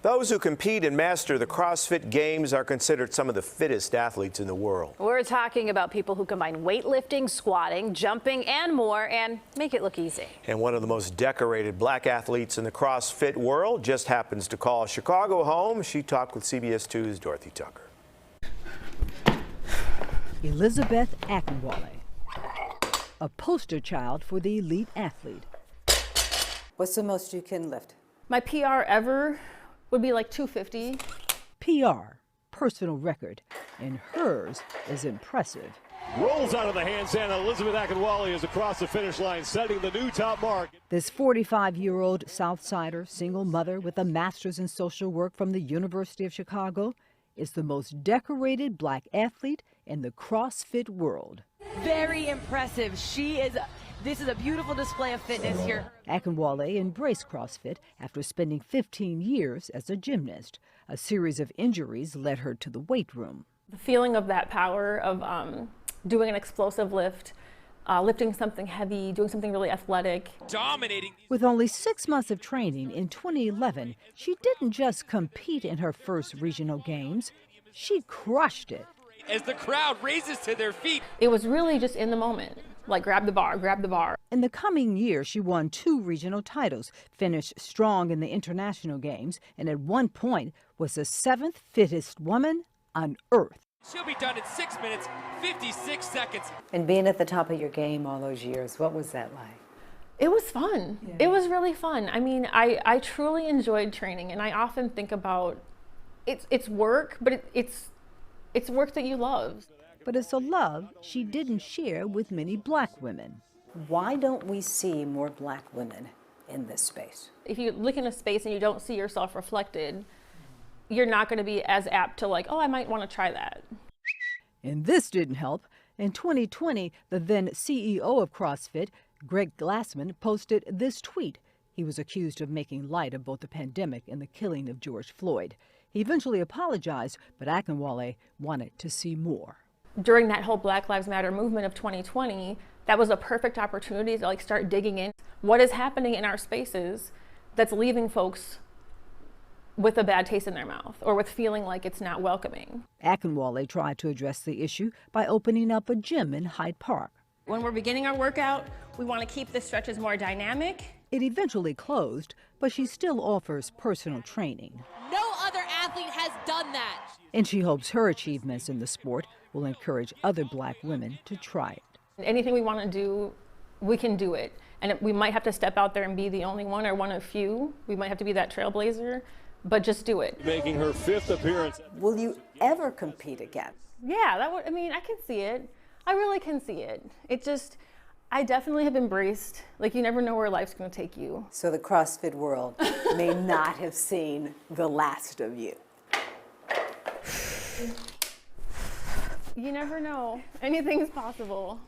Those who compete and master the CrossFit Games are considered some of the fittest athletes in the world. We're talking about people who combine weightlifting, squatting, jumping, and more, and make it look easy. And one of the most decorated black athletes in the CrossFit world just happens to call Chicago home. She talked with CBS 2's Dorothy Tucker. Elisabeth Akinwale, a poster child for the elite athlete. What's the most you can lift? My PR ever would be like 250. PR, personal record, and hers is impressive. Rolls out of the handstand. Elisabeth Akinwale is across the finish line, setting the new top mark. This 45-year-old Southsider, single mother with a master's in social work from the University of Chicago, is the most decorated black athlete in the CrossFit world. Very impressive. This is a beautiful display of fitness here. Akinwale embraced CrossFit after spending 15 years as a gymnast. A series of injuries led her to the weight room. The feeling of that power of doing an explosive lift, lifting something heavy, doing something really athletic. Dominating. With only 6 months of training in 2011, she didn't just compete in her first regional games, she crushed it. As the crowd raises to their feet. It was really just in the moment, like grab the bar, grab the bar. In the coming year, she won 2 regional titles, finished strong in the international games, and at one point was the 7th fittest woman on earth. She'll be done in 6 minutes, 56 seconds. And being at the top of your game all those years, what was that like? It was fun. Yeah. It was really fun. I mean, I truly enjoyed training, and I often think about it's work, but it's work that you love. But it's a love she didn't share with many black women. Why don't we see more black women in this space? If you look in a space and you don't see yourself reflected, you're not going to be as apt to like, oh, I might want to try that. And this didn't help. In 2020, the then CEO of CrossFit, Greg Glassman, posted this tweet. He was accused of making light of both the pandemic and the killing of George Floyd. He eventually apologized, but Akinwale wanted to see more. During that whole Black Lives Matter movement of 2020, that was a perfect opportunity to start digging in. What is happening in our spaces that's leaving folks with a bad taste in their mouth or with feeling like it's not welcoming? Akinwale tried to address the issue by opening up a gym in Hyde Park. When we're beginning our workout, we want to keep the stretches more dynamic. It eventually closed, but she still offers personal training. No other athlete has done that. And she hopes her achievements in the sport will encourage other black women to try it. Anything we want to do, we can do it. And we might have to step out there and be the only one or one of few. We might have to be that trailblazer, but just do it. Making her 5th appearance. Will you ever compete again? Yeah, I mean, I can see it. I really can see it. It just, I definitely have embraced, like, you never know where life's going to take you. So the CrossFit world may not have seen the last of you. You never know. Anything's possible.